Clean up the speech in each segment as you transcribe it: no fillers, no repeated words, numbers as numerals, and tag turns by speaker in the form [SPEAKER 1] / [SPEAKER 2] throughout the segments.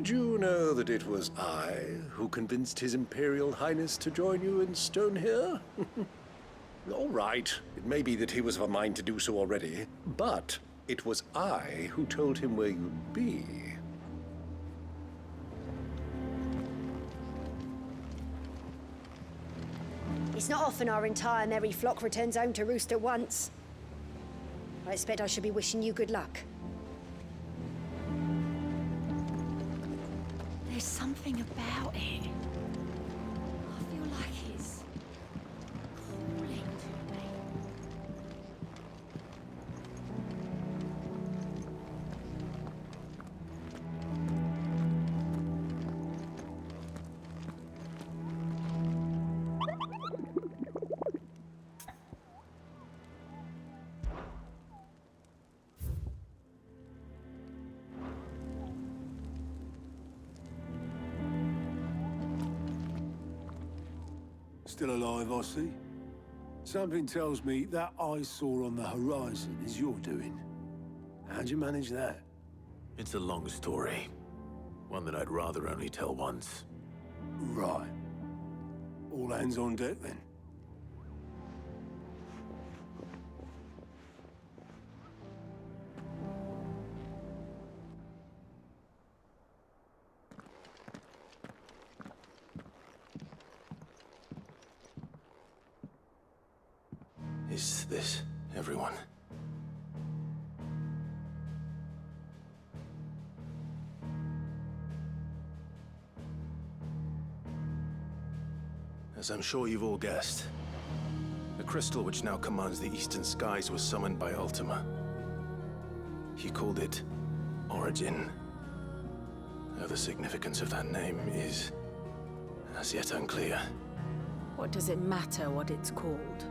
[SPEAKER 1] Did you know that it was I who convinced His Imperial Highness to join you in stone here? All right, it may be that he was of a mind to do so already, but it was I who told him where you'd be.
[SPEAKER 2] It's not often our entire merry flock returns home to roost at once. I expect I should be wishing you good luck.
[SPEAKER 3] There's something about it. I feel like it's calling to me.
[SPEAKER 4] Still alive, I see. Something tells me that eyesore on the horizon is your doing. How'd you manage that?
[SPEAKER 5] It's a long story. One that I'd rather only tell once.
[SPEAKER 4] Right. All hands on deck, then.
[SPEAKER 5] Is this everyone? As I'm sure you've all guessed, the crystal which now commands the eastern skies was summoned by Ultima. He called it Origin. Though the significance of that name is as yet unclear.
[SPEAKER 3] What does it matter what it's called?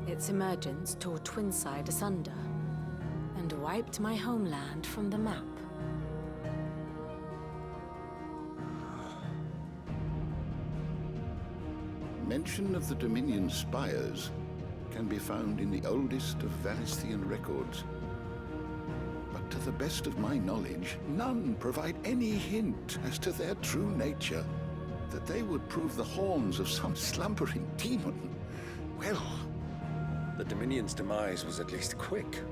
[SPEAKER 3] Its emergence tore Twinside asunder and wiped my homeland from the map.
[SPEAKER 6] Mention of the Dominion spires can be found in the oldest of Varisthian records. But to the best of my knowledge, none provide any hint as to their true nature. That they would prove the horns of some slumbering demon. Well,
[SPEAKER 1] The Dominion's demise was at least quick.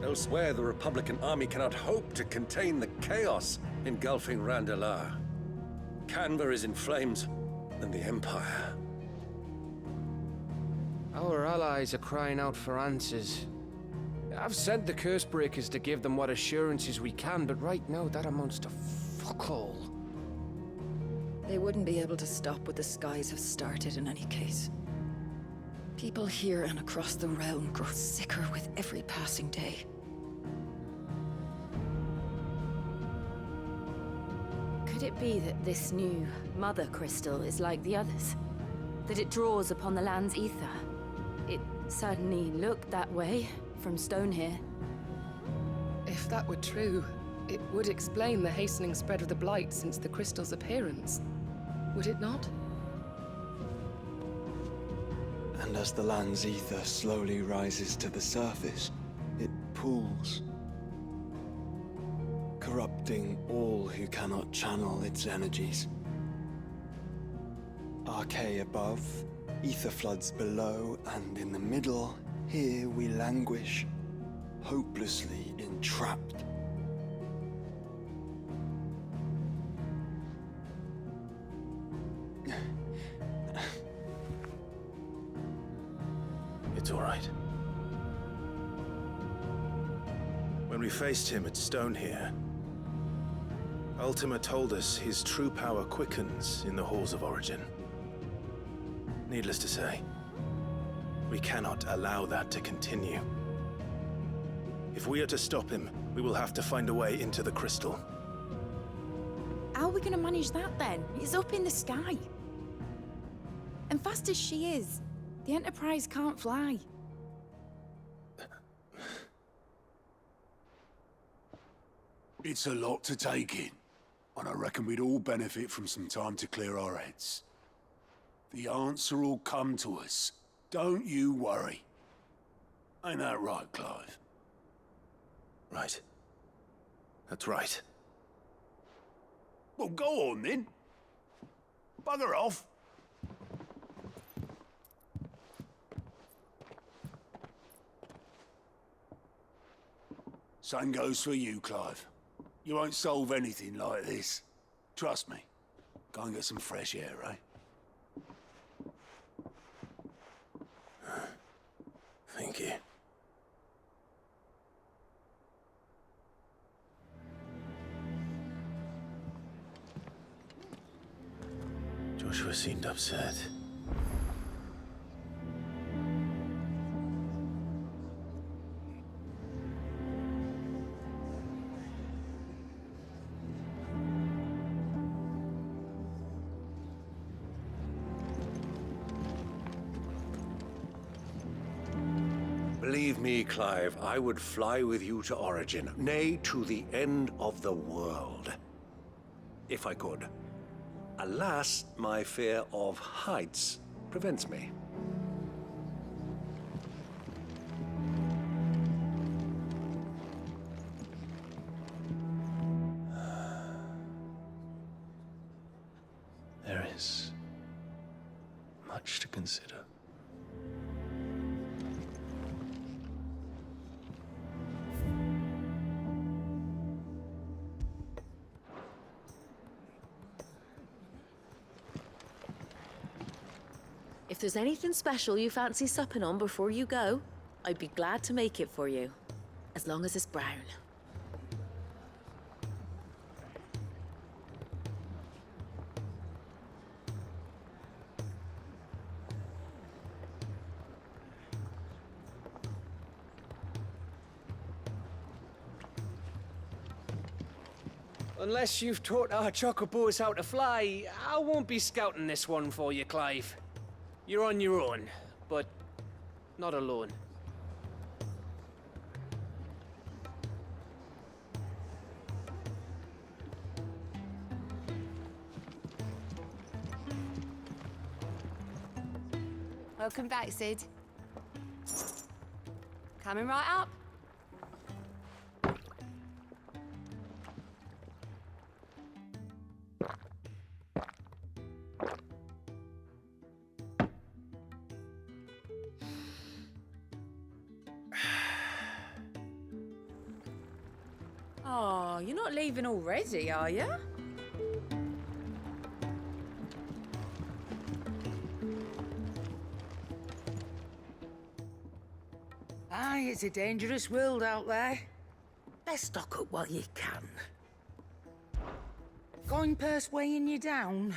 [SPEAKER 1] Elsewhere, the Republican army cannot hope to contain the chaos engulfing Randalar. Canva is in flames, and the Empire.
[SPEAKER 7] Our allies are crying out for answers. I've sent the Cursebreakers to give them what assurances we can, but right now that amounts to fuck all.
[SPEAKER 8] They wouldn't be able to stop what the skies have started in any case. People here and across the realm grow sicker with every passing day.
[SPEAKER 3] Could it be that this new Mother Crystal is like the others? That it draws upon the land's ether? It certainly looked that way from stone here.
[SPEAKER 9] If that were true, it would explain the hastening spread of the Blight since the crystal's appearance. Would it not?
[SPEAKER 10] And as the land's ether slowly rises to the surface, it pools, corrupting all who cannot channel its energies. Archay above, ether floods below, and in the middle, here we languish, hopelessly entrapped.
[SPEAKER 5] It's all right. When we faced him at Stone here, Ultima told us his true power quickens in the halls of Origin. Needless to say, we cannot allow that to continue. If we are to stop him, we will have to find a way into the crystal.
[SPEAKER 3] How are we going to manage that then? It's up in the sky. And fast as she is, the Enterprise can't fly.
[SPEAKER 4] It's a lot to take in, and I reckon we'd all benefit from some time to clear our heads. The answer will come to us. Don't you worry. Ain't that right, Clive?
[SPEAKER 5] Right. That's right.
[SPEAKER 4] Well, go on then. Bugger off. Same goes for you, Clive. You won't solve anything like this. Trust me. Go and get some fresh air, eh?
[SPEAKER 5] Thank you. Joshua seemed upset.
[SPEAKER 1] Believe me, Clive, I would fly with you to Origin, nay, to the end of the world. If I could. Alas, my fear of heights prevents me.
[SPEAKER 10] There is much to consider.
[SPEAKER 11] If there's anything special you fancy supping on before you go, I'd be glad to make it for you. As long as it's brown.
[SPEAKER 7] Unless you've taught our chocobos how to fly, I won't be scouting this one for you, Clive. You're on your own, but not alone.
[SPEAKER 3] Welcome back, Sid. Coming right up.
[SPEAKER 11] Oh, you're not leaving already, are you?
[SPEAKER 12] Aye, it's a dangerous world out there. Best stock up while you can. Coin purse weighing you down.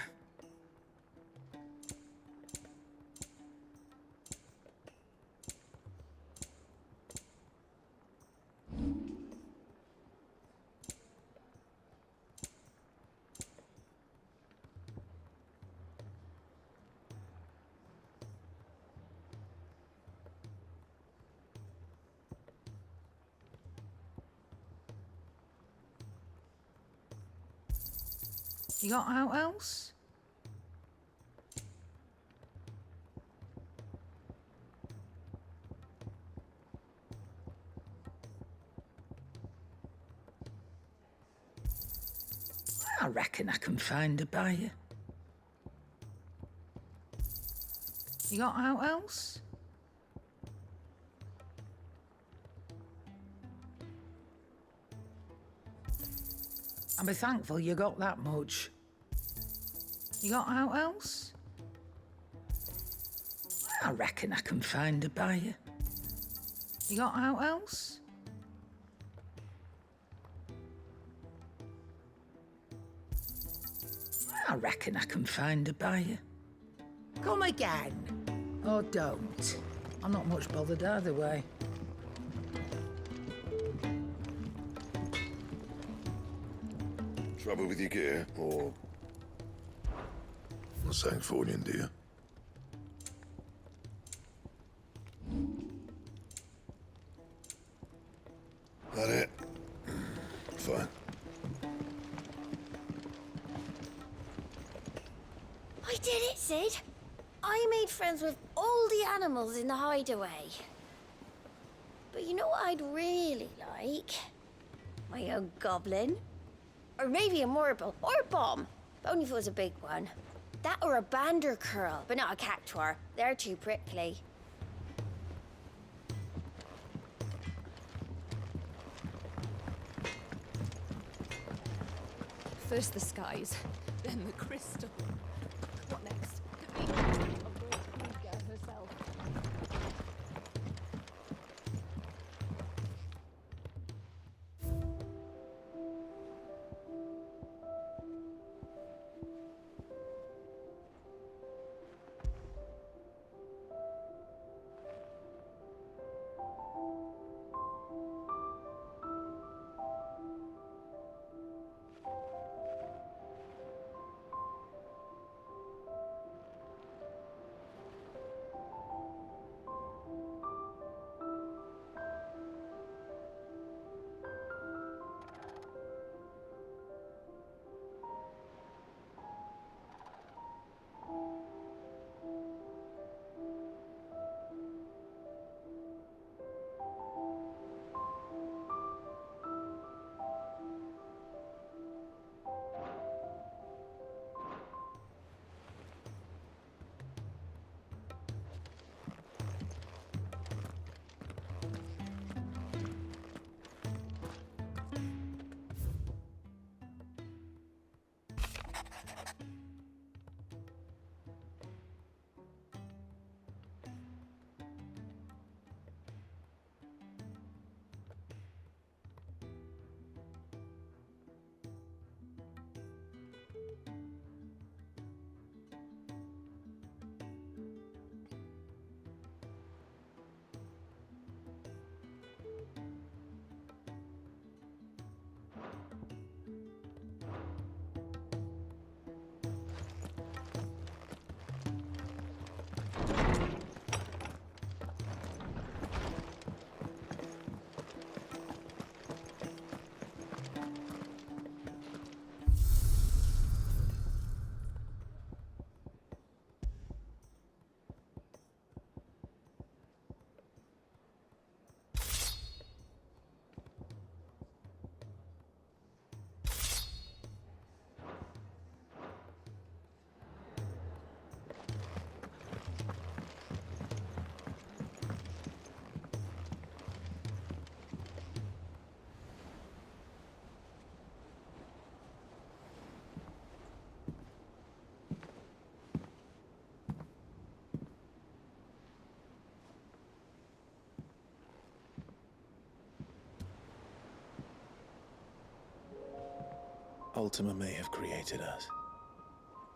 [SPEAKER 12] You got out else? I reckon I can find a buyer. You got out else? I'll be thankful you got that much. You got out else? I reckon I can find a buyer. You got out else? I reckon I can find a buyer. Come again. Or don't. I'm not much bothered either way.
[SPEAKER 6] Trouble with your gear, or something falling in, do you? That it? Fine.
[SPEAKER 2] I did it, Sid. I made friends with all the animals in the hideaway. But you know what I'd really like? My own goblin. Or maybe a marble, or a bomb. Only if it was a big one. That or a bander curl, but not a cactuar. They're too prickly.
[SPEAKER 3] First the skies, then the crystal. What next? The of Lord Kruger herself.
[SPEAKER 5] Ultima may have created us,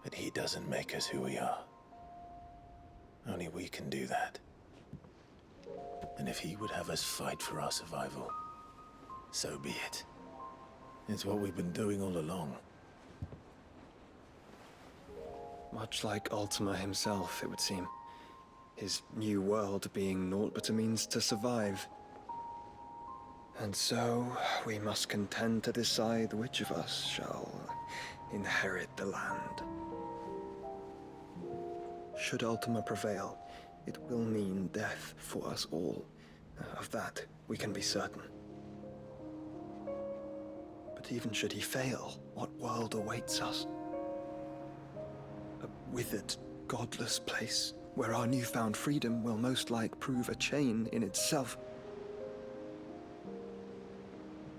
[SPEAKER 5] but he doesn't make us who we are. Only we can do that. And if he would have us fight for our survival, so be it. It's what we've been doing all along.
[SPEAKER 10] Much like Ultima himself, it would seem. His new world being naught but a means to survive. And so, we must contend to decide which of us shall inherit the land. Should Ultima prevail, it will mean death for us all. Of that, we can be certain. But even should he fail, what world awaits us? A withered, godless place, where our newfound freedom will most like prove a chain in itself.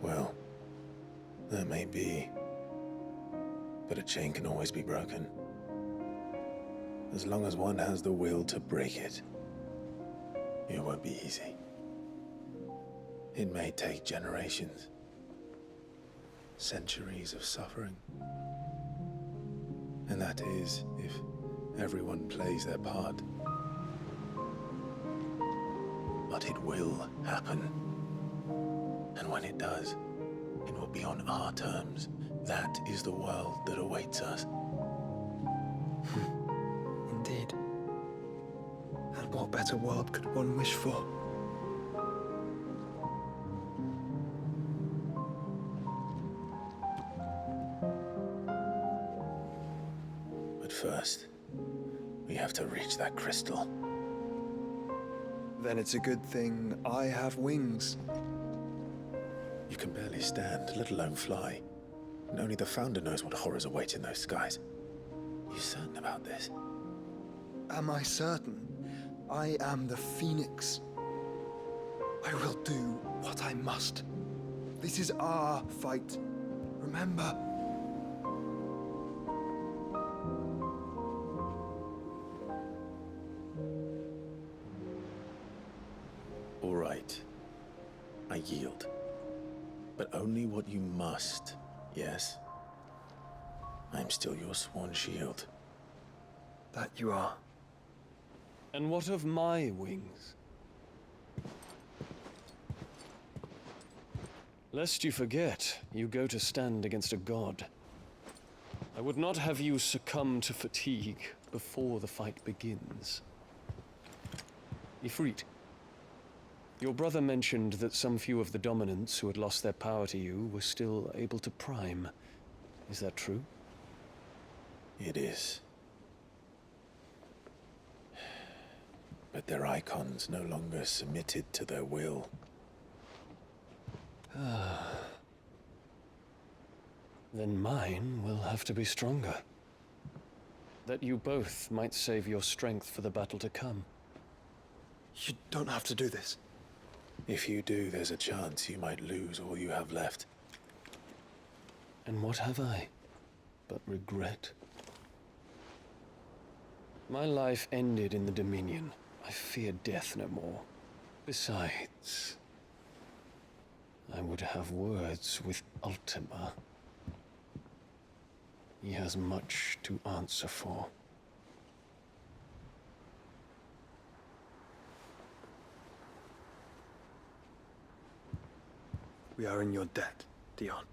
[SPEAKER 5] Well, that may be. But a chain can always be broken. As long as one has the will to break it, it won't be easy. It may take generations, centuries of suffering. And that is if everyone plays their part. But it will happen. And when it does, it will be on our terms. That is the world that awaits us.
[SPEAKER 10] Indeed. And what better world could one wish for?
[SPEAKER 5] But first, we have to reach that crystal.
[SPEAKER 10] Then it's a good thing I have wings.
[SPEAKER 5] You can barely stand, let alone fly. And only the Founder knows what horrors await in those skies. You certain about this?
[SPEAKER 10] Am I certain? I am the Phoenix. I will do what I must. This is our fight. Remember?
[SPEAKER 5] All right. I yield. But only what you must, yes? I am still your sworn shield.
[SPEAKER 10] That you are.
[SPEAKER 7] And what of my wings? Lest you forget, you go to stand against a god. I would not have you succumb to fatigue before the fight begins. Ifrit, your brother mentioned that some few of the dominants who had lost their power to you were still able to prime. Is that true?
[SPEAKER 5] It is. But their icons no longer submitted to their will.
[SPEAKER 7] Then mine will have to be stronger. That you both might save your strength for the battle to come.
[SPEAKER 10] You don't have to do this.
[SPEAKER 5] If you do, there's a chance you might lose all you have left.
[SPEAKER 7] And what have I but regret? My life ended in the Dominion. I fear death no more. Besides, I would have words with Ultima. He has much to answer for.
[SPEAKER 10] We are in your debt, Dion.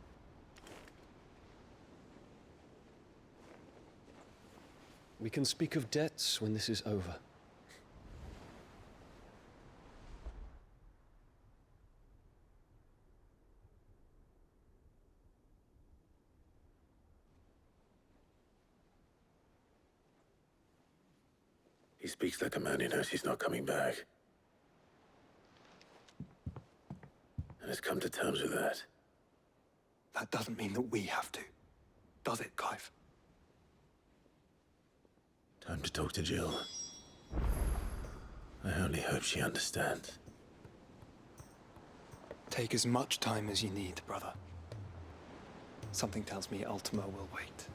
[SPEAKER 7] We can speak of debts when this is over.
[SPEAKER 5] He speaks like a man who knows he's not coming back. And has come to terms with that.
[SPEAKER 10] That doesn't mean that we have to. Does it, Clive?
[SPEAKER 5] Time to talk to Jill. I only hope she understands.
[SPEAKER 10] Take as much time as you need, brother. Something tells me Ultima will wait.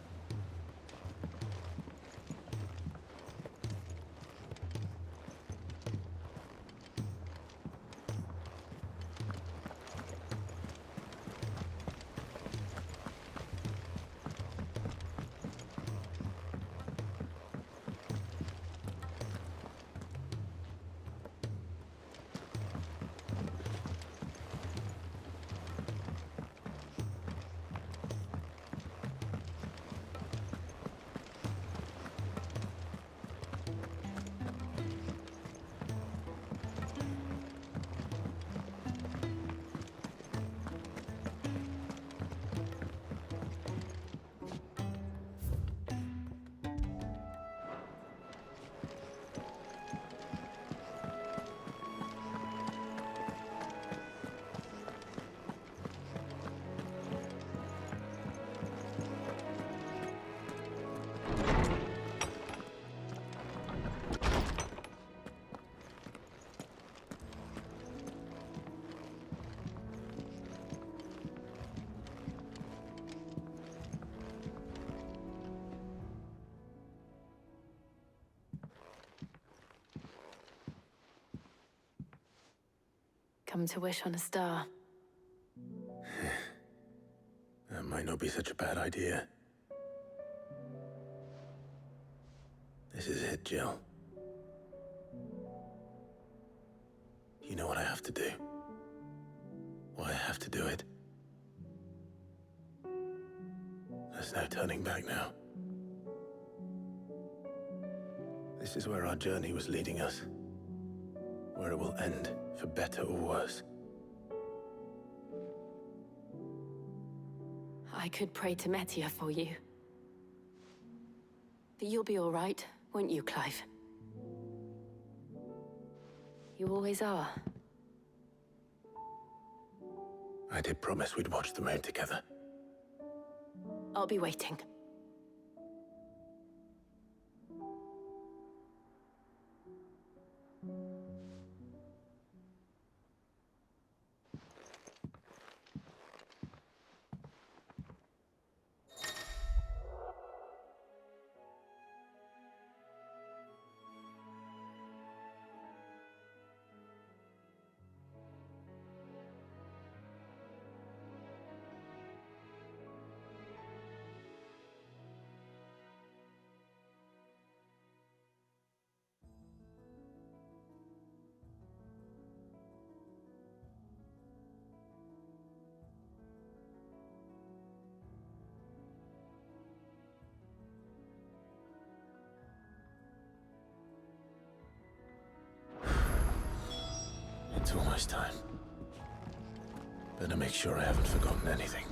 [SPEAKER 3] Come to wish on a star.
[SPEAKER 5] That might not be such a bad idea. This is it, Jill. You know what I have to do. Why I have to do it. There's no turning back now. This is where our journey was leading us. Where it will end, for better or worse.
[SPEAKER 3] I could pray to Metia for you. But you'll be all right, won't you, Clive? You always are.
[SPEAKER 5] I did promise we'd watch the moon together.
[SPEAKER 3] I'll be waiting.
[SPEAKER 5] It's almost time. Better make sure I haven't forgotten anything.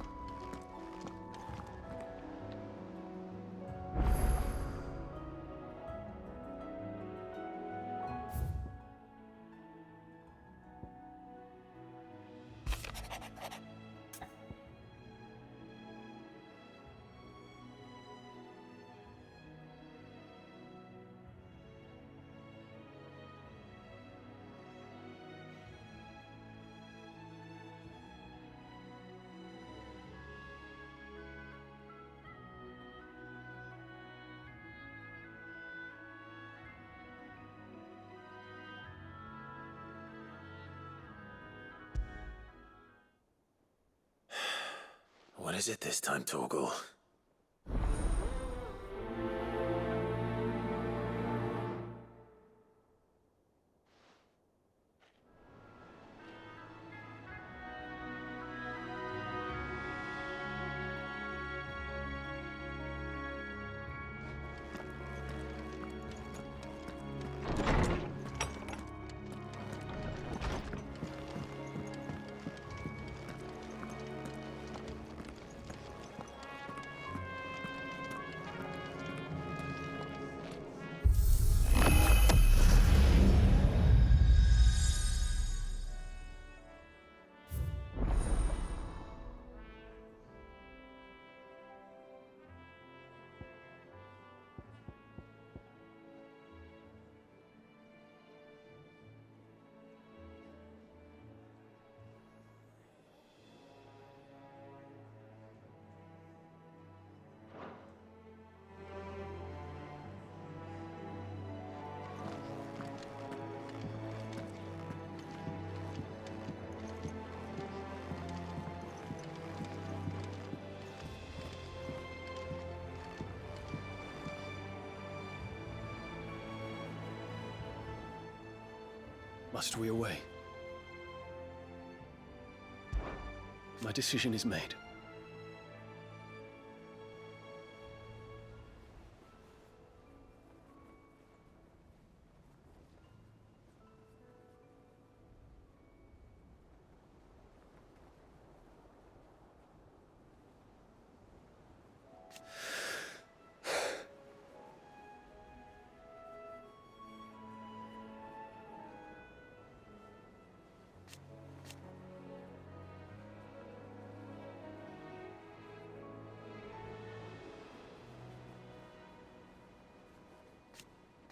[SPEAKER 5] What is it this time, Torgal?
[SPEAKER 7] Must we away? My decision is made.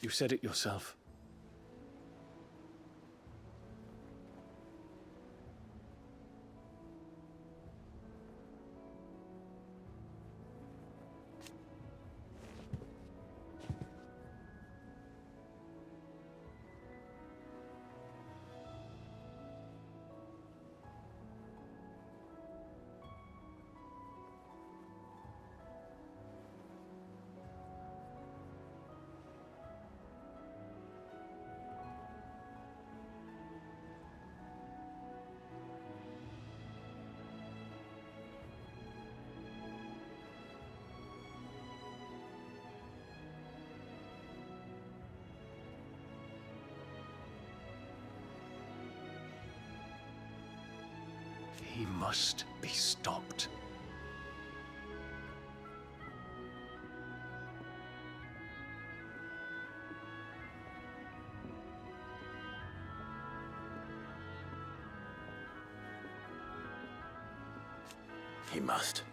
[SPEAKER 7] You said it yourself. He must be stopped.
[SPEAKER 5] He must.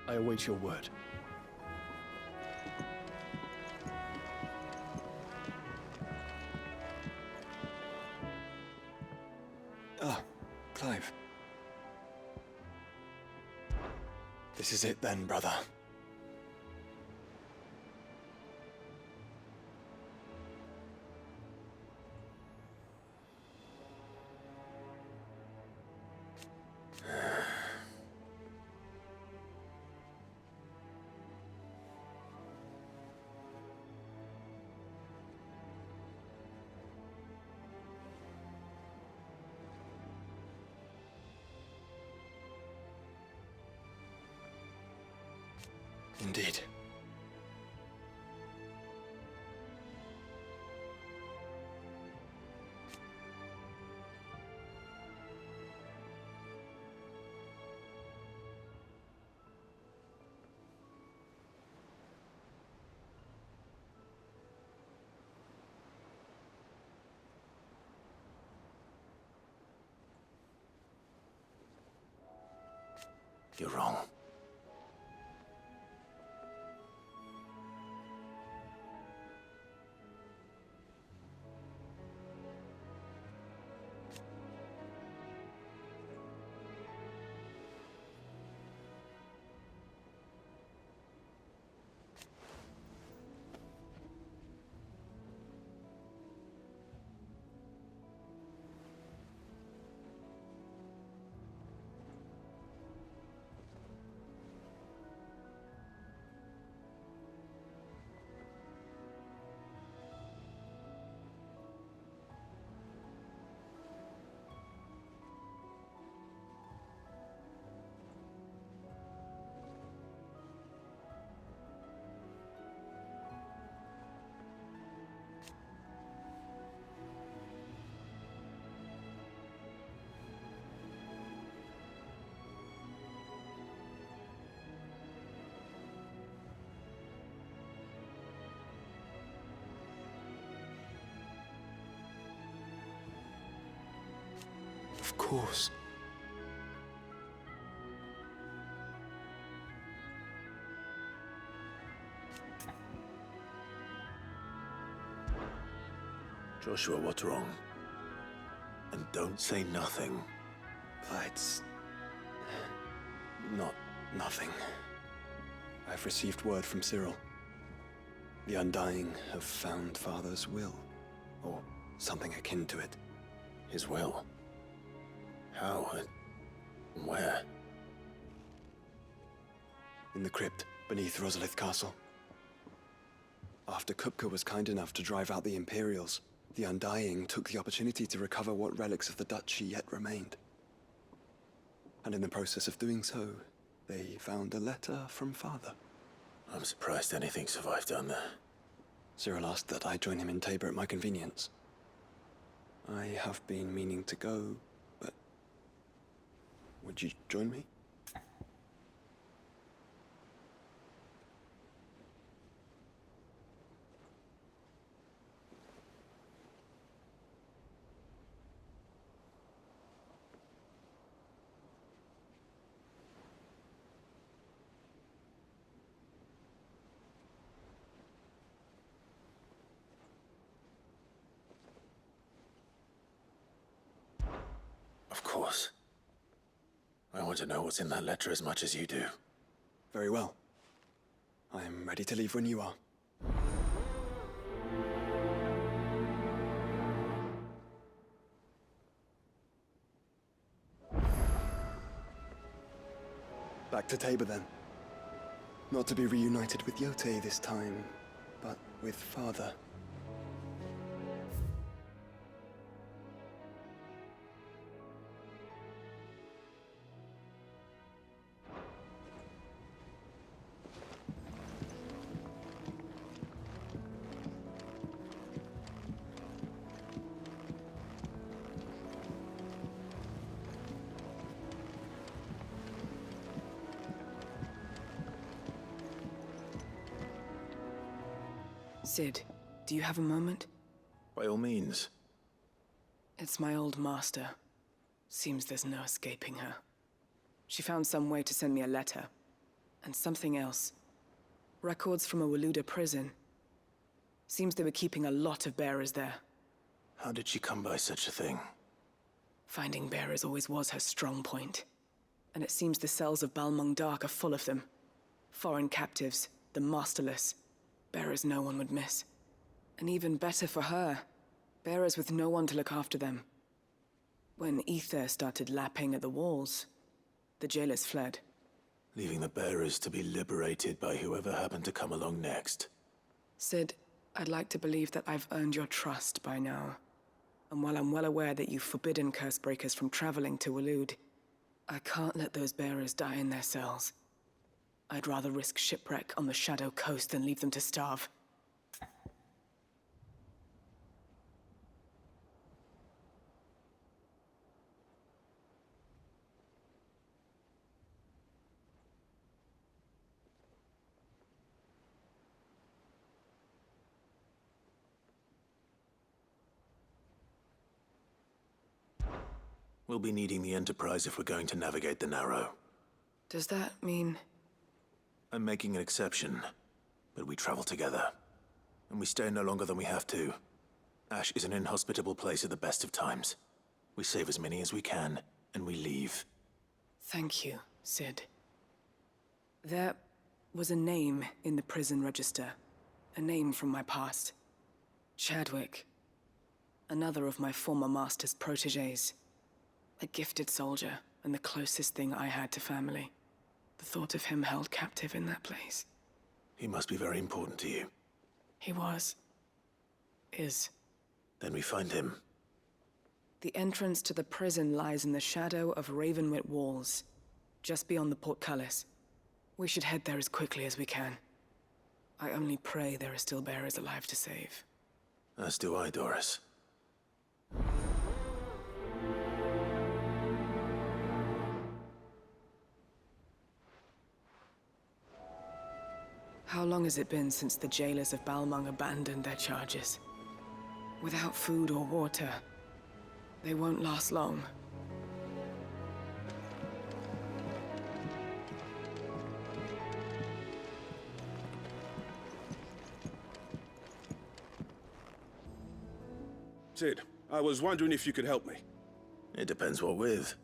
[SPEAKER 7] I await your word.
[SPEAKER 10] Ah, Clive. This is it then, brother. Indeed.
[SPEAKER 5] You're wrong. Of course. Joshua, what's wrong? And don't say nothing.
[SPEAKER 10] It's not nothing. I've received word from Cyril. The Undying have found Father's will, or something akin to it.
[SPEAKER 5] His will? How and where?
[SPEAKER 10] In the crypt beneath Rosalith Castle. After Kupka was kind enough to drive out the Imperials, the Undying took the opportunity to recover what relics of the Duchy yet remained. And in the process of doing so, they found a letter from Father.
[SPEAKER 5] I'm surprised anything survived down there.
[SPEAKER 10] Cyril asked that I join him in Tabor at my convenience. I have been meaning to go, but would you join me?
[SPEAKER 5] Of course. I want to know what's in that letter as much as you do.
[SPEAKER 10] Very well. I am ready to leave when you are. Back to Tabor then. Not to be reunited with Yote this time, but with Father.
[SPEAKER 13] Sid, do you have a moment?
[SPEAKER 5] By all means.
[SPEAKER 13] It's my old master. Seems there's no escaping her. She found some way to send me a letter, And something else. Records from a Waluda prison. Seems they were keeping a lot of bearers there.
[SPEAKER 5] How did she come by such a thing?
[SPEAKER 13] Finding bearers always was her strong point. And it seems the cells of Balmung Dark are full of them. Foreign captives, the masterless. Bearers no one would miss. And even better for her, bearers with no one to look after them. When ether started lapping at the walls, the jailers fled.
[SPEAKER 5] Leaving the bearers to be liberated by whoever happened to come along next.
[SPEAKER 13] Sid, I'd like to believe that I've earned your trust by now. And while I'm well aware that you've forbidden Cursebreakers from traveling to Waloed, I can't let those bearers die in their cells. I'd rather risk shipwreck on the Shadow Coast than leave them to starve.
[SPEAKER 5] We'll be needing the Enterprise if we're going to navigate the Narrow.
[SPEAKER 13] Does that mean...
[SPEAKER 5] I'm making an exception, but we travel together. And we stay no longer than we have to. Ash is an inhospitable place at the best of times. We save as many as we can, and we leave.
[SPEAKER 13] Thank you, Sid. There was a name in the prison register. A name from my past. Chadwick. Another of my former master's protégés. A gifted soldier, and the closest thing I had to family. The thought of him held captive in that place.
[SPEAKER 5] He must be very important to you.
[SPEAKER 13] He was. Is.
[SPEAKER 5] Then we find him.
[SPEAKER 13] The entrance to the prison lies in the shadow of Ravenwit Walls, just beyond the portcullis. We should head there as quickly as we can. I only pray there are still bearers alive to save.
[SPEAKER 5] As do I, Doris.
[SPEAKER 13] How long has it been since the jailers of Balmung abandoned their charges? Without food or water, they won't last long.
[SPEAKER 14] Sid, I was wondering if you could help me.
[SPEAKER 5] It depends what with.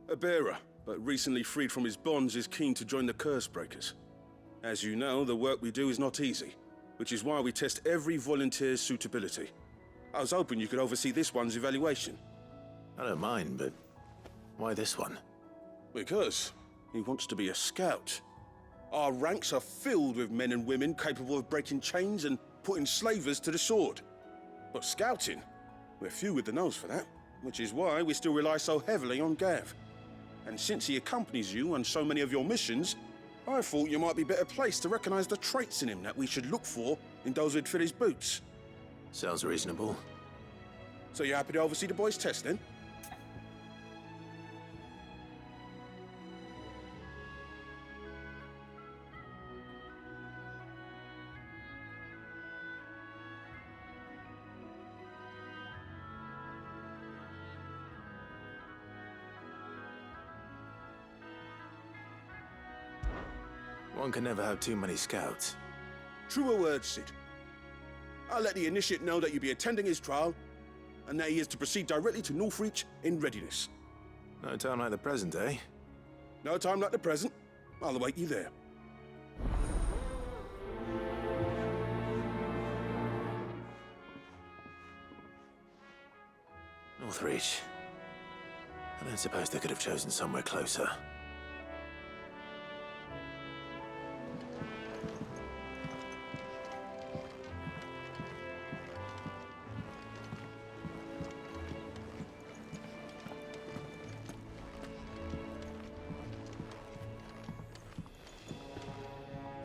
[SPEAKER 14] A bearer, but recently freed from his bonds, is keen to join the Cursebreakers. As you know, the work we do is not easy, which is why we test every volunteer's suitability. I was hoping you could oversee this one's evaluation.
[SPEAKER 5] I don't mind, but why this one?
[SPEAKER 14] Because he wants to be a scout. Our ranks are filled with men and women capable of breaking chains and putting slavers to the sword. But scouting, we're few with the nose for that, which is why we still rely so heavily on Gav. And since he accompanies you on so many of your missions, I thought you might be better placed to recognize the traits in him that we should look for in those who'd fill his boots.
[SPEAKER 5] Sounds reasonable.
[SPEAKER 14] So you're happy to oversee the boys' test, then?
[SPEAKER 5] One can never have too many scouts.
[SPEAKER 14] Truer words, Sid. I'll let the initiate know that you'll be attending his trial, and that he is to proceed directly to Northreach in readiness.
[SPEAKER 5] No time like the present, eh?
[SPEAKER 14] No time like the present. I'll await you there.
[SPEAKER 5] Northreach. I don't suppose they could have chosen somewhere closer.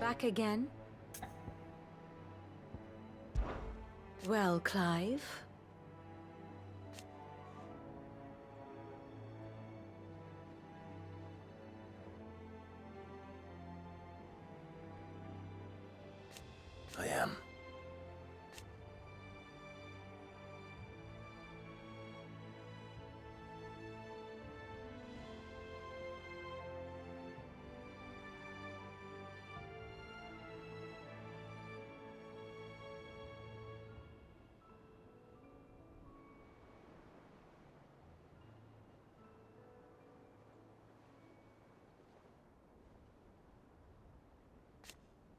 [SPEAKER 3] Back again? Well, Clive?
[SPEAKER 5] I am.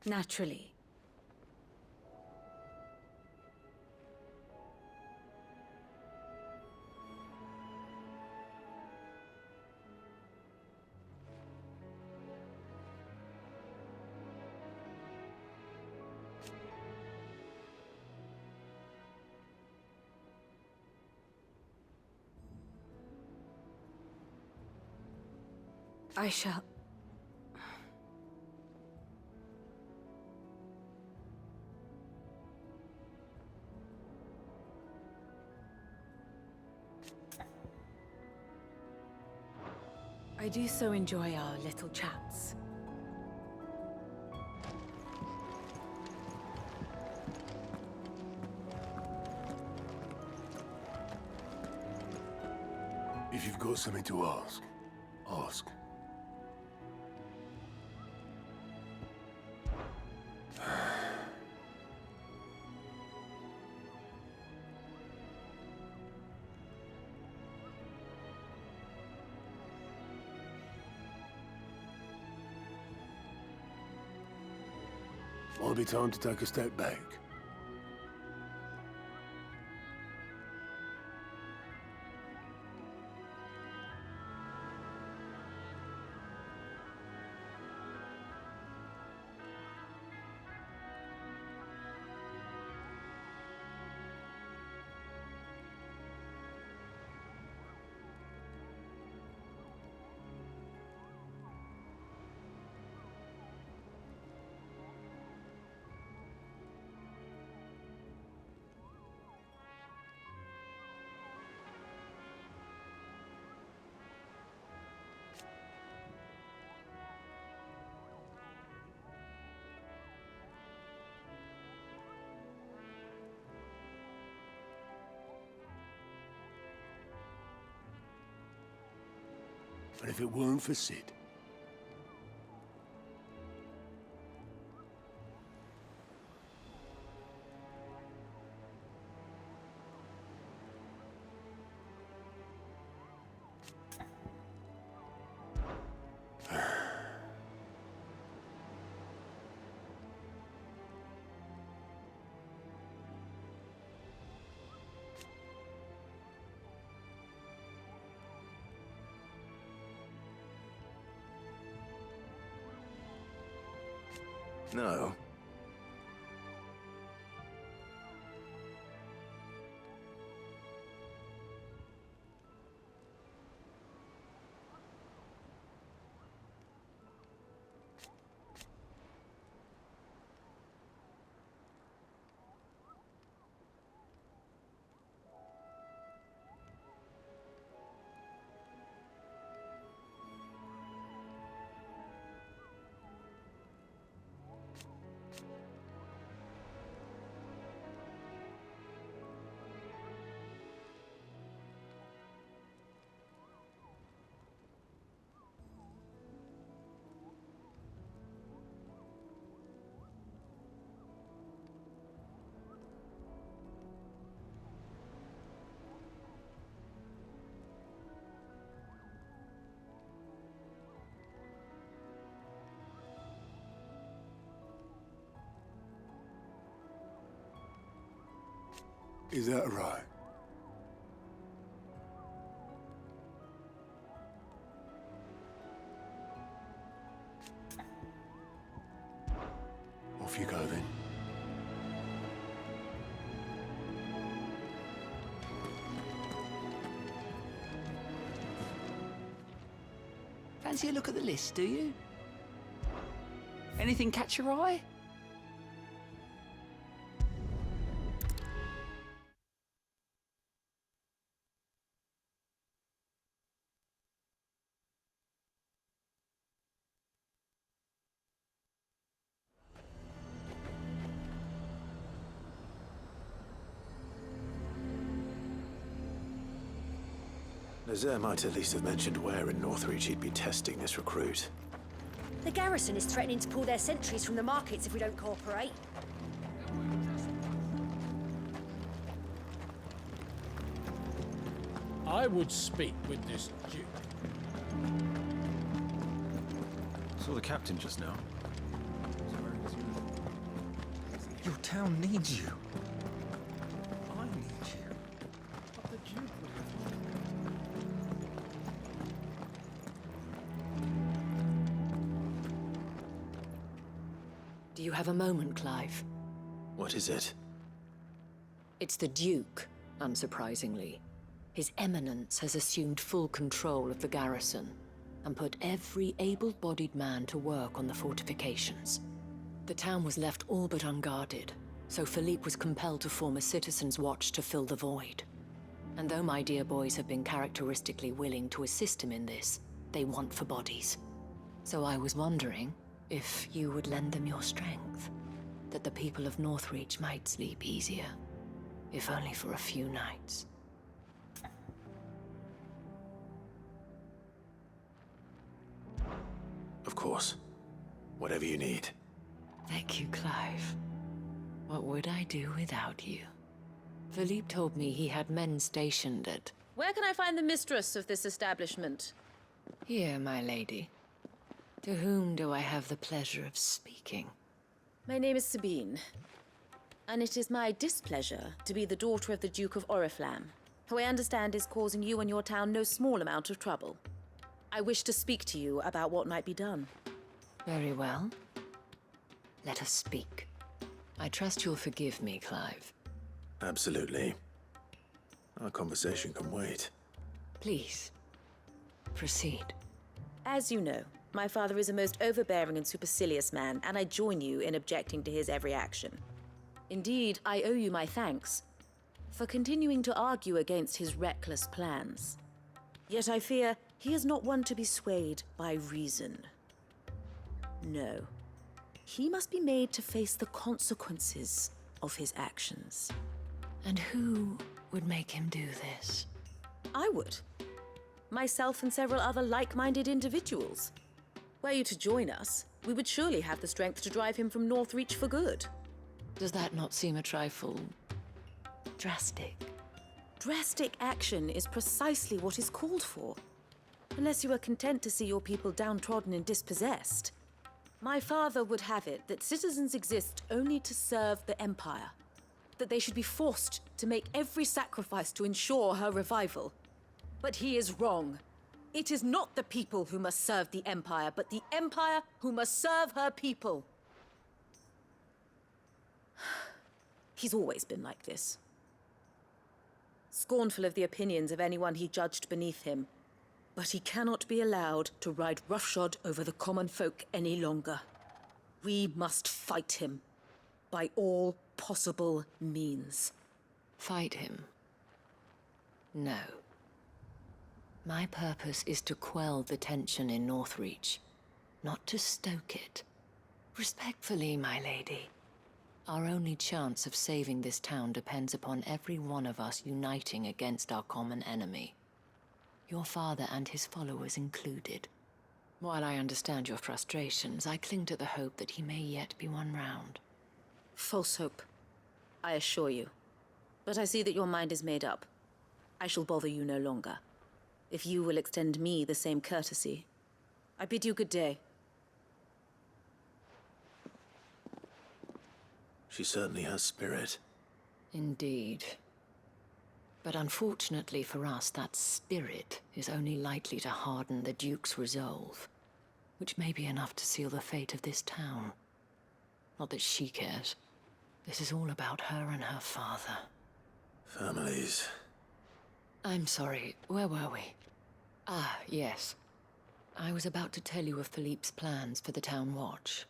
[SPEAKER 3] Naturally. I shall... I do so enjoy our little chats.
[SPEAKER 4] If you've got something to ask, ask. Might be time to take a step back. But if it weren't for Sid...
[SPEAKER 5] No.
[SPEAKER 4] Is that right? Off you go then.
[SPEAKER 12] Fancy a look at the list, do you? Anything catch your eye?
[SPEAKER 5] Nazaire might at least have mentioned where in Northreach he'd be testing this recruit.
[SPEAKER 2] The garrison is threatening to pull their sentries from the markets if we don't cooperate.
[SPEAKER 15] I would speak with this Duke.
[SPEAKER 10] Saw the captain just now. He's wearing his uniform. Your town needs you. I need you.
[SPEAKER 15] But the Duke would have
[SPEAKER 8] Do you have a moment, Clive?
[SPEAKER 5] What is it?
[SPEAKER 8] It's the Duke, unsurprisingly. His Eminence has assumed full control of the garrison and put every able-bodied man to work on the fortifications. The town was left all but unguarded, so Philippe was compelled to form a citizens' watch to fill the void. And though my dear boys have been characteristically willing to assist him in this, they want for bodies. So I was wondering if you would lend them your strength, that the people of Northreach might sleep easier, if only for a few nights.
[SPEAKER 5] Of course. Whatever you need.
[SPEAKER 8] Thank you, Clive. What would I do without you? Philippe told me he had men stationed at...
[SPEAKER 11] Where can I find the mistress of this establishment?
[SPEAKER 8] Here, my lady. To whom do I have the pleasure of speaking?
[SPEAKER 11] My name is Sabine, and it is my displeasure to be the daughter of the Duke of Oriflamme, who I understand is causing you and your town no small amount of trouble. I wish to speak to you about what might be done.
[SPEAKER 8] Very well. Let us speak. I trust you'll forgive me, Clive.
[SPEAKER 5] Absolutely. Our conversation can wait.
[SPEAKER 8] Please, proceed.
[SPEAKER 11] As you know, my father is a most overbearing and supercilious man, and I join you in objecting to his every action. Indeed, I owe you my thanks for continuing to argue against his reckless plans. Yet I fear he is not one to be swayed by reason. No. He must be made to face the consequences of his actions.
[SPEAKER 8] And who would make him do this?
[SPEAKER 11] I would. Myself and several other like-minded individuals. Were you to join us, we would surely have the strength to drive him from Northreach for good.
[SPEAKER 8] Does that not seem a trifle... drastic?
[SPEAKER 11] Drastic action is precisely what is called for. Unless you are content to see your people downtrodden and dispossessed. My father would have it that citizens exist only to serve the Empire. That they should be forced to make every sacrifice to ensure her revival. But he is wrong. It is not the people who must serve the Empire, but the Empire who must serve her people. He's always been like this. Scornful of the opinions of anyone he judged beneath him. But he cannot be allowed to ride roughshod over the common folk any longer. We must fight him. By all possible means.
[SPEAKER 8] Fight him? No. My purpose is to quell the tension in Northreach, not to stoke it. Respectfully, my lady. Our only chance of saving this town depends upon every one of us uniting against our common enemy. Your father and his followers included. While I understand your frustrations, I cling to the hope that he may yet be won round.
[SPEAKER 11] False hope, I assure you. But I see that your mind is made up. I shall bother you no longer. If you will extend me the same courtesy, I bid you good day.
[SPEAKER 5] She certainly has spirit.
[SPEAKER 8] Indeed. But unfortunately for us, that spirit is only likely to harden the Duke's resolve, which may be enough to seal the fate of this town. Not that she cares. This is all about her and her father.
[SPEAKER 5] Families.
[SPEAKER 8] I'm sorry, where were we? Ah, yes. I was about to tell you of Philippe's plans for the town watch,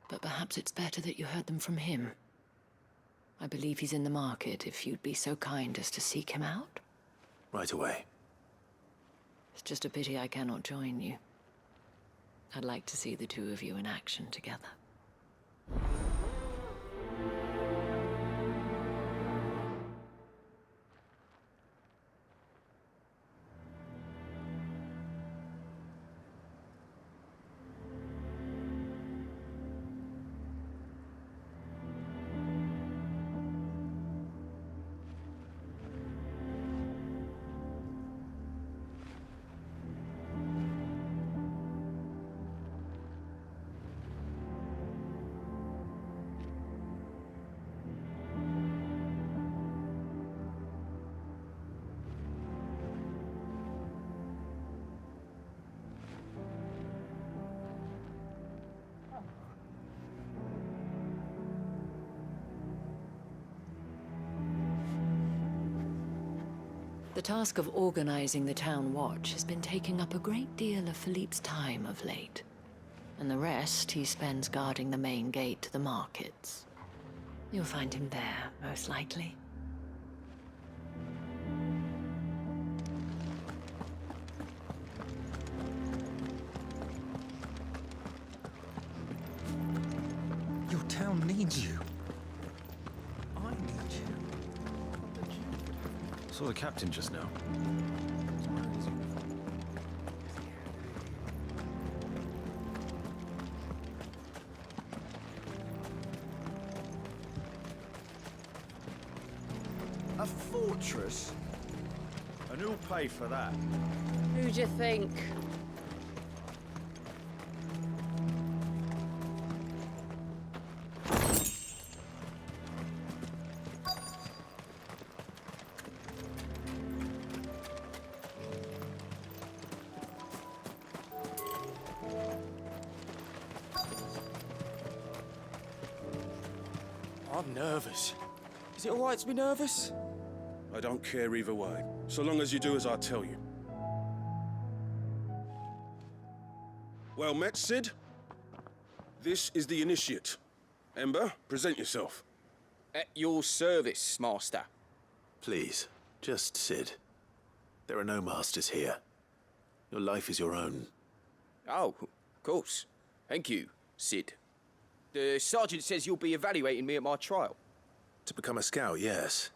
[SPEAKER 8] but perhaps it's better that you heard them from him. I believe he's in the market, if you'd be so kind as to seek him out.
[SPEAKER 5] Right away.
[SPEAKER 8] It's just a pity I cannot join you. I'd like to see the two of you in action together. The task of organizing the town watch has been taking up a great deal of Philippe's time of late. And the rest he spends guarding the main gate to the markets. You'll find him there, most likely.
[SPEAKER 15] Your town needs you. I need you.
[SPEAKER 16] Saw the captain just now.
[SPEAKER 17] A fortress? And who'll pay for that?
[SPEAKER 3] Who do you think?
[SPEAKER 14] I'm nervous. Is it all right to be nervous? I don't care either way, so long as you do as I tell you. Well met, Sid. This is the initiate. Ember, present yourself.
[SPEAKER 18] At your service, Master.
[SPEAKER 5] Please, just Sid. There are no masters here. Your life is your own.
[SPEAKER 18] Oh, of course. Thank you, Sid. The sergeant says you'll be evaluating me at my trial.
[SPEAKER 5] To become a scout, yes.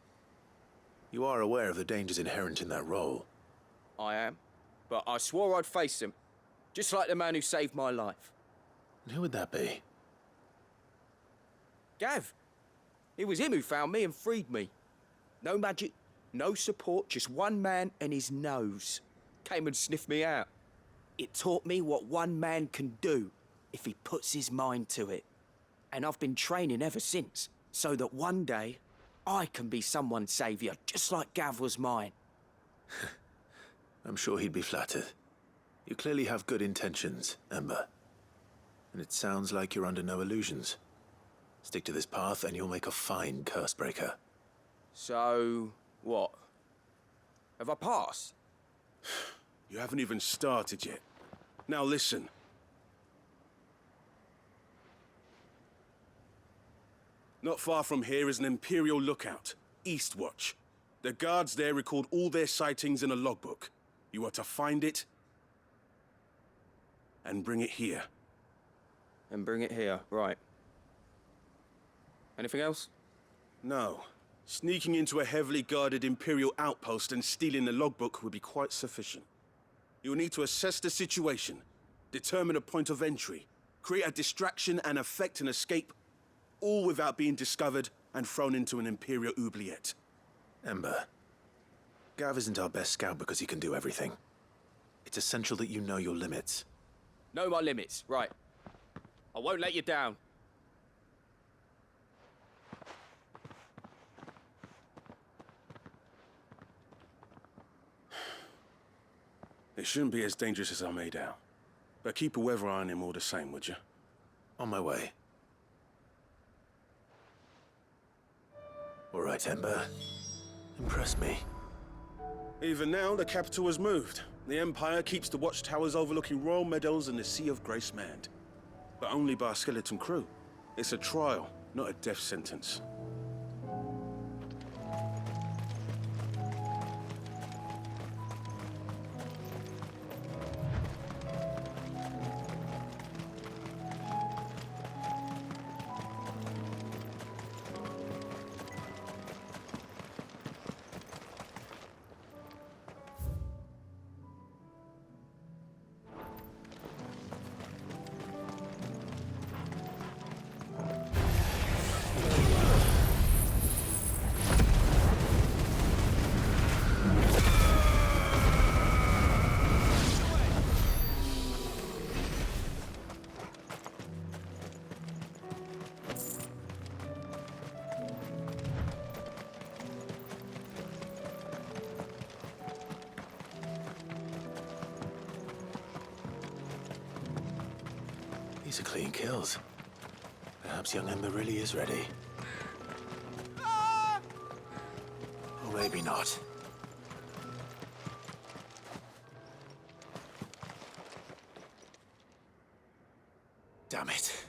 [SPEAKER 5] You are aware of the dangers inherent in that role.
[SPEAKER 18] I am. But I swore I'd face them. Just like the man who saved my life.
[SPEAKER 5] And who would that be?
[SPEAKER 18] Gav. It was him who found me and freed me. No magic, no support, just one man and his nose. Came and sniffed me out. It taught me what one man can do if he puts his mind to it. And I've been training ever since, so that one day I can be someone's saviour, just like Gav was mine.
[SPEAKER 5] I'm sure he'd be flattered. You clearly have good intentions, Ember. And it sounds like you're under no illusions. Stick to this path and you'll make a fine cursebreaker.
[SPEAKER 18] So, what? Have I passed?
[SPEAKER 14] You haven't even started yet. Now listen. Not far from here is an Imperial lookout, Eastwatch. The guards there record all their sightings in a logbook. You are to find it and bring it here.
[SPEAKER 18] And bring it here, right. Anything else?
[SPEAKER 14] No. Sneaking into a heavily guarded Imperial outpost and stealing the logbook would be quite sufficient. You'll need to assess the situation, determine a point of entry, create a distraction and effect an escape, all without being discovered and thrown into an Imperial oubliette.
[SPEAKER 5] Ember, Gav isn't our best scout because he can do everything. It's essential that you know your limits.
[SPEAKER 18] Know my limits, right. I won't let you down.
[SPEAKER 14] It shouldn't be as dangerous as I made out. But keep a weather eye on him all the same, would you?
[SPEAKER 5] On my way. All right, Ember. Impress me.
[SPEAKER 14] Even now, the capital has moved. The Empire keeps the watchtowers overlooking royal meadows and the Sea of Grace manned. But only by a skeleton crew. It's a trial, not a death sentence.
[SPEAKER 5] These are clean kills. Perhaps young Ember really is ready. Or maybe not.
[SPEAKER 14] Damn it.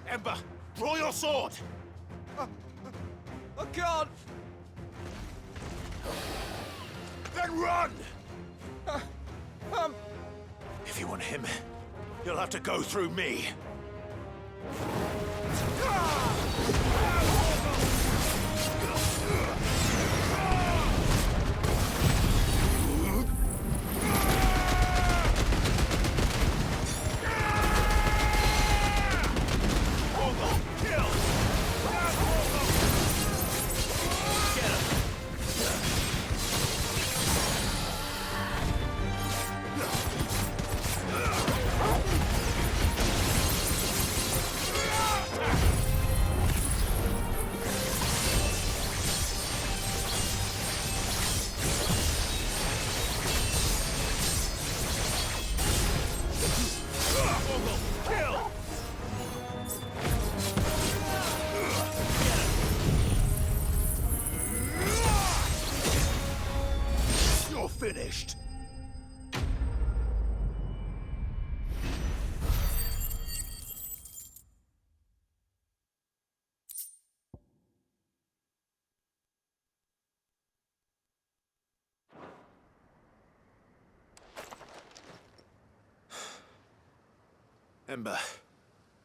[SPEAKER 14] Ember, draw your sword!
[SPEAKER 18] I can't!
[SPEAKER 14] Then run!
[SPEAKER 18] Um...
[SPEAKER 14] If you want him, you'll have to go through me. You're finished. Ember,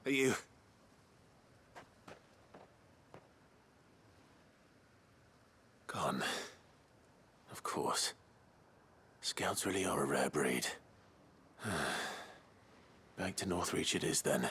[SPEAKER 14] are you... Gone. Of course. Scouts really are a rare breed. Back to Northreach it is then.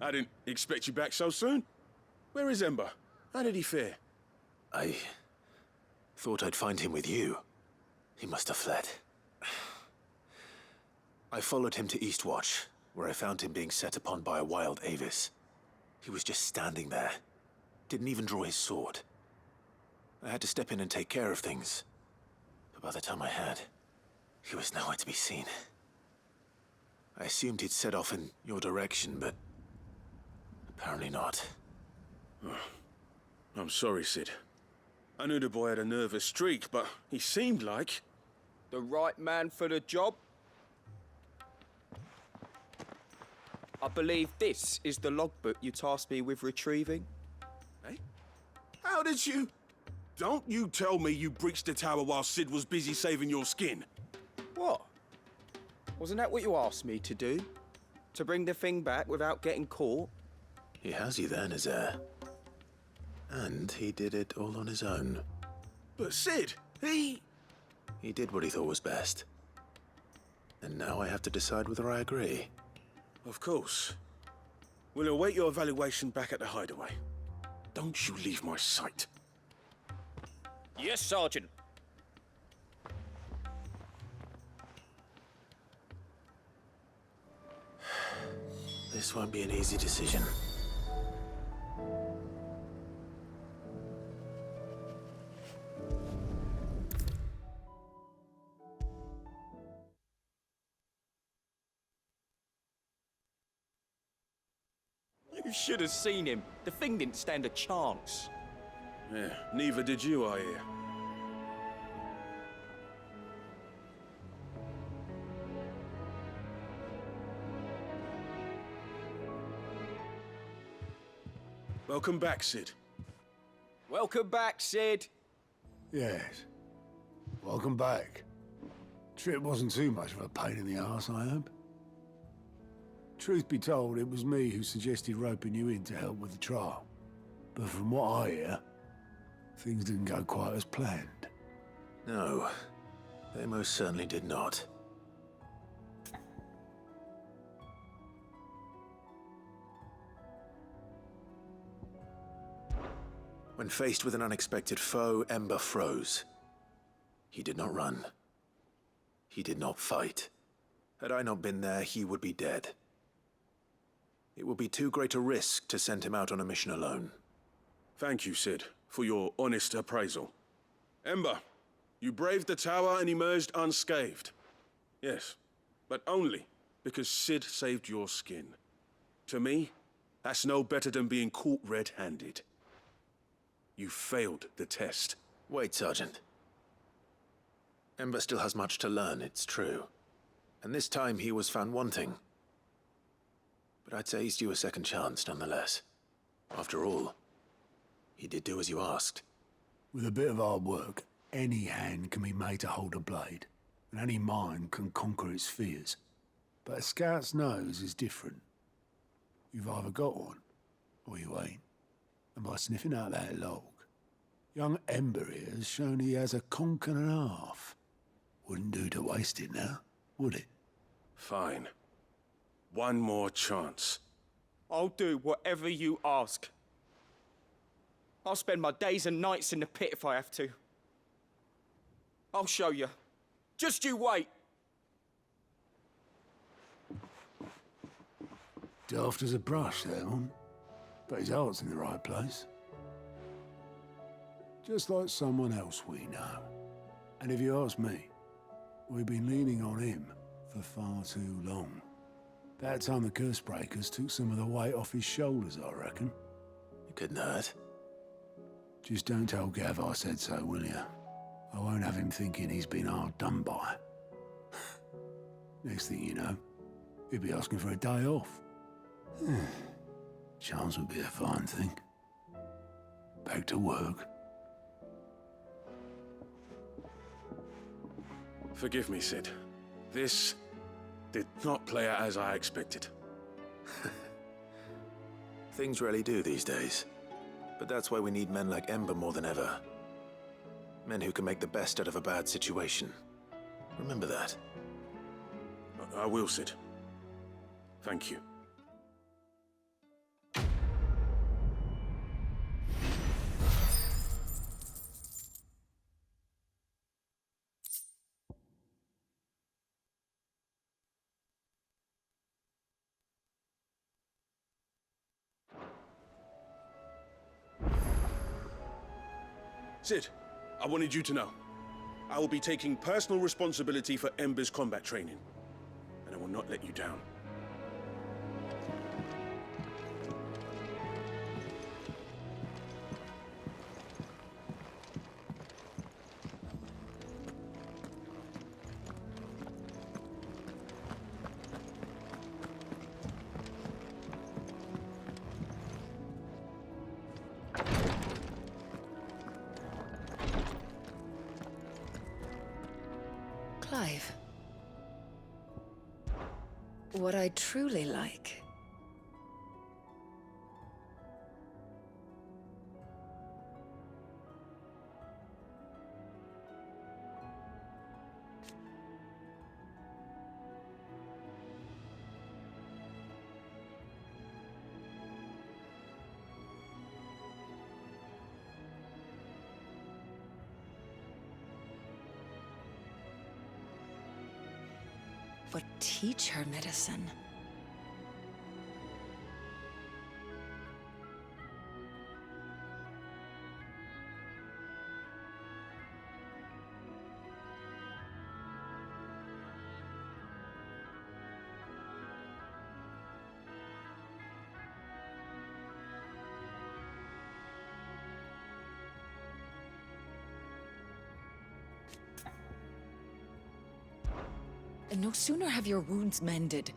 [SPEAKER 14] I didn't expect you back so soon. Where is Ember? How did he fare? I thought I'd find him with you. He must have fled. I followed him to Eastwatch, where I found him being set upon by a wild Avis. He was just standing there. Didn't even draw his sword. I had to step in and take care of things. But by the time I had, he was nowhere to be seen. I assumed he'd set off in your direction, but apparently not. I'm sorry, Sid. I knew the boy had a nervous streak, but he seemed like...
[SPEAKER 18] The right man for the job? I believe this is the logbook you tasked me with retrieving.
[SPEAKER 14] Eh? How did you... Don't you tell me you breached the tower while Sid was busy saving your skin.
[SPEAKER 18] What? Wasn't that what you asked me to do? To bring the thing back without getting caught?
[SPEAKER 1] He has you then, his heir. And he did it all on his own.
[SPEAKER 14] But Sid, he
[SPEAKER 1] did what he thought was best. And now I have to decide whether I agree.
[SPEAKER 14] Of course. We'll await your evaluation back at the hideaway. Don't you leave my sight.
[SPEAKER 18] Yes, Sergeant.
[SPEAKER 1] This won't be an easy decision.
[SPEAKER 18] You should have seen him. The thing didn't stand a chance.
[SPEAKER 14] Yeah, neither did you, I hear. Welcome back, Sid.
[SPEAKER 18] Welcome back, Sid.
[SPEAKER 4] Yes. Welcome back. Trip wasn't too much of a pain in the arse, I hope. Truth be told, it was me who suggested roping you in to help with the trial. But from what I hear, things didn't go quite as planned.
[SPEAKER 5] No, they most certainly did not. When faced with an unexpected foe, Ember froze. He did not run. He did not fight. Had I not been there, he would be dead. It would be too great a risk to send him out on a mission alone.
[SPEAKER 14] Thank you, Sid, for your honest appraisal. Ember, you braved the tower and emerged unscathed. Yes, but only because Sid saved your skin. To me, that's no better than being caught red-handed. You failed the test.
[SPEAKER 5] Wait, Sergeant. Ember still has much to learn, it's true. And this time he was found wanting. But I'd say he's due a second chance, nonetheless. After all, he did do as you asked.
[SPEAKER 4] With a bit of hard work, any hand can be made to hold a blade, and any mind can conquer its fears. But a scout's nose is different. You've either got one, or you ain't. And by sniffing out that log, young Ember here has shown he has a conch and a half. Wouldn't do to waste it now, would it?
[SPEAKER 14] Fine. One more chance.
[SPEAKER 18] I'll do whatever you ask. I'll spend my days and nights in the pit if I have to. I'll show you. Just you wait.
[SPEAKER 4] Daft as a brush, that one. But his heart's in the right place. Just like someone else we know. And if you ask me, we've been leaning on him for far too long. That time the curse breakers took some of the weight off his shoulders, I reckon.
[SPEAKER 5] It couldn't hurt.
[SPEAKER 4] Just don't tell Gav I said so, will you? I won't have him thinking he's been hard done by. Next thing you know, he'll be asking for a day off. Chance would be a fine thing. Back to work.
[SPEAKER 14] Forgive me, Sid. This did not play out as I expected.
[SPEAKER 5] Things rarely do these days. But that's why we need men like Ember more than ever. Men who can make the best out of a bad situation. Remember that.
[SPEAKER 14] I will, Sid. Thank you. Sid, I wanted you to know. I will be taking personal responsibility for Ember's combat training, and I will not let you down.
[SPEAKER 8] Clive. What I truly like. But teach her medicine. And no sooner have your wounds mended.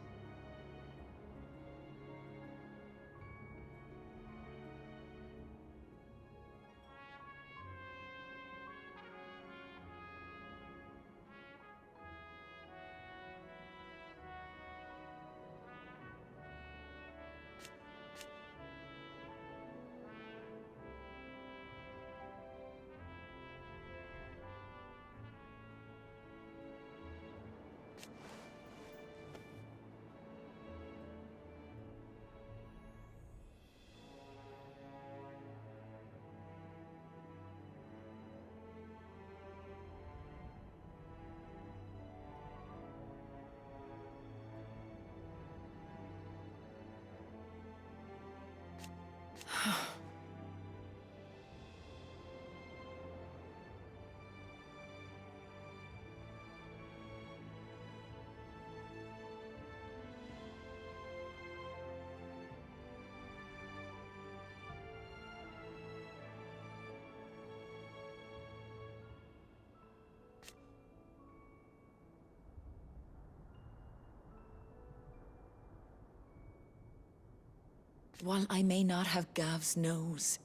[SPEAKER 8] while I may not have Gav's nose.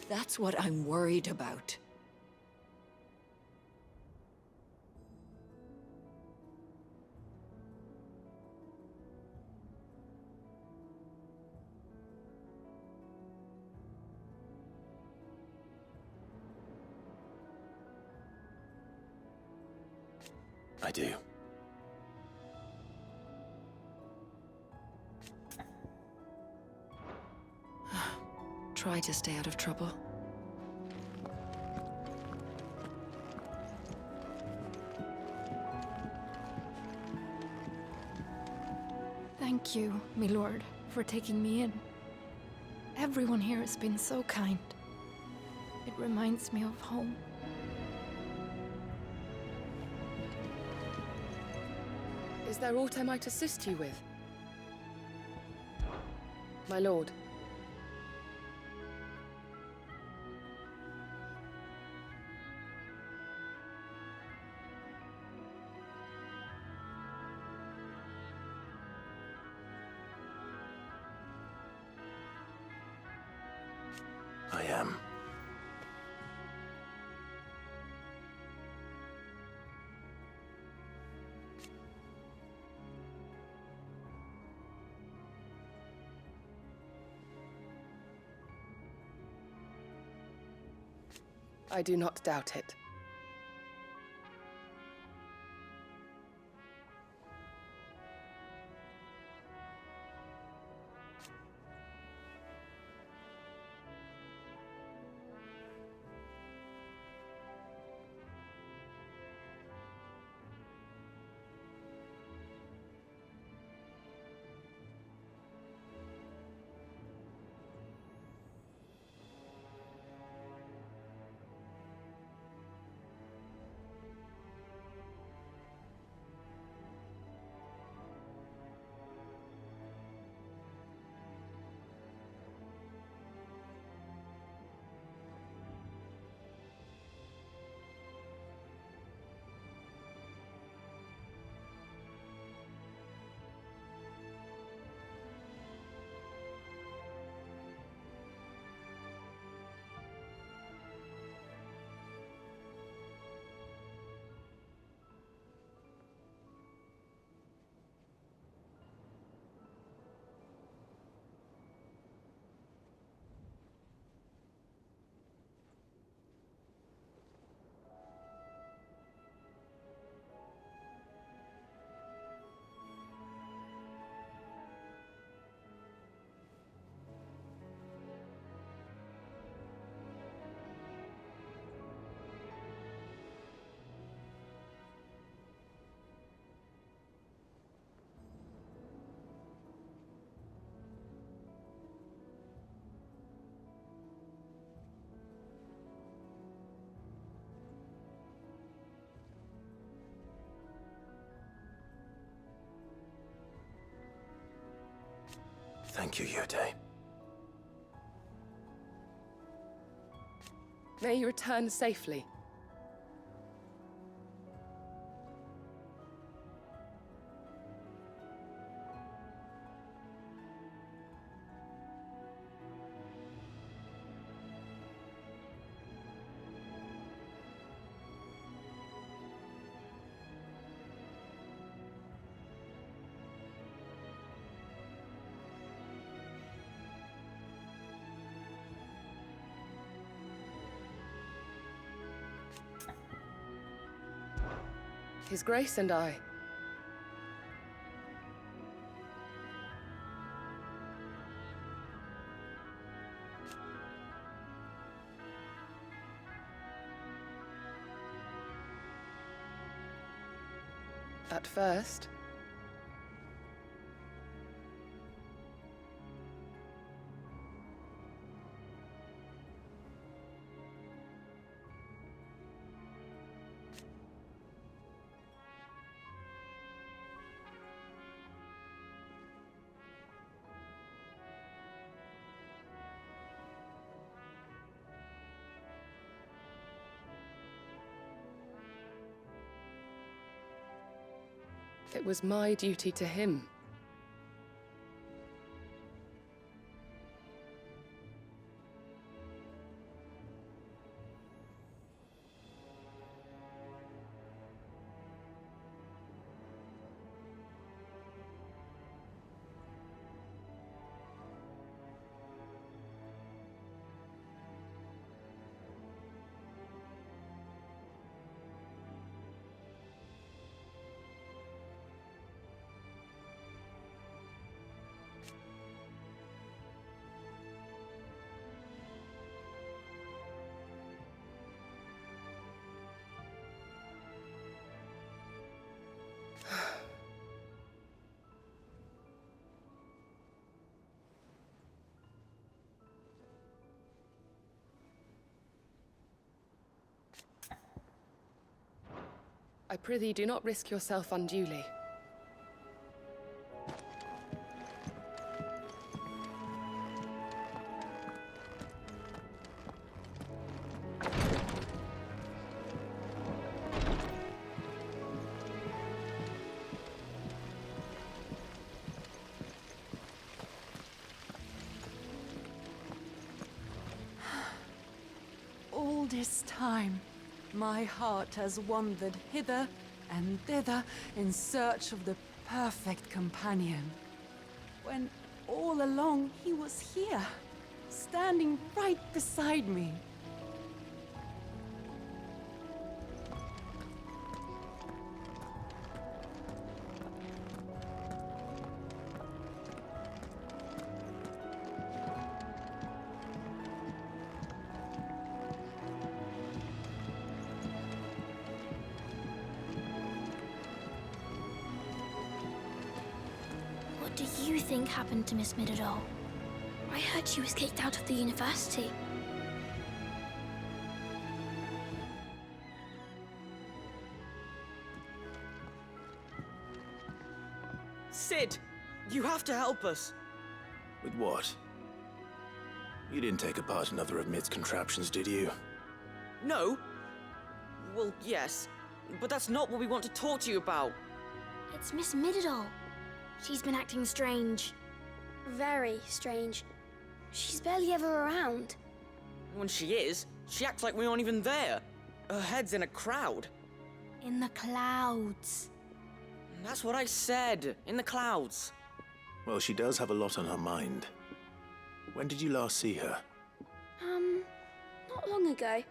[SPEAKER 8] That's what I'm worried about.
[SPEAKER 7] I do.
[SPEAKER 8] Try to stay out of trouble.
[SPEAKER 19] Thank you, my lord, for taking me in. Everyone here has been so kind. It reminds me of home.
[SPEAKER 9] Is there aught I might assist you with? My lord.
[SPEAKER 7] I am.
[SPEAKER 9] I do not doubt it.
[SPEAKER 7] Thank you, Yode.
[SPEAKER 9] May you return safely. His Grace and I. At first, It was my duty to him. I prithee, do not risk yourself unduly.
[SPEAKER 3] All this time, my heart has wandered hither and thither in search of the perfect companion. When all along he was here, standing right beside me.
[SPEAKER 20] What do you think happened to Miss Midadol? I heard she was kicked out of the university.
[SPEAKER 18] Sid! You have to help us!
[SPEAKER 5] With what? You didn't take apart another of Mid's contraptions, did you?
[SPEAKER 18] No? Well, yes. But that's not what we want to talk to you about.
[SPEAKER 20] It's Miss Midadol. She's been acting strange. Very strange. She's barely ever around.
[SPEAKER 18] When she is, she acts like we aren't even there. Her head's in a crowd.
[SPEAKER 20] In the clouds.
[SPEAKER 18] That's what I said. In the clouds.
[SPEAKER 5] Well, she does have a lot on her mind. When did you last see her?
[SPEAKER 20] Not long ago.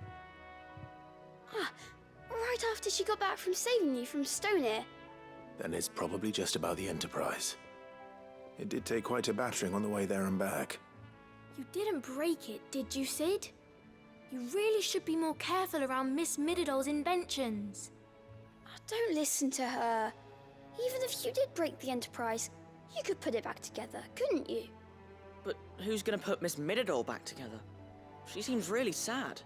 [SPEAKER 20] Right after she got back from saving you from Stonehir.
[SPEAKER 5] Then it's probably just about the Enterprise. It did take quite a battering on the way there and back.
[SPEAKER 20] You didn't break it, did you, Sid? You really should be more careful around Miss Midadol's inventions. Don't listen to her. Even if you did break the Enterprise, you could put it back together, couldn't you?
[SPEAKER 18] But who's gonna put Miss Midadol back together? She seems really sad.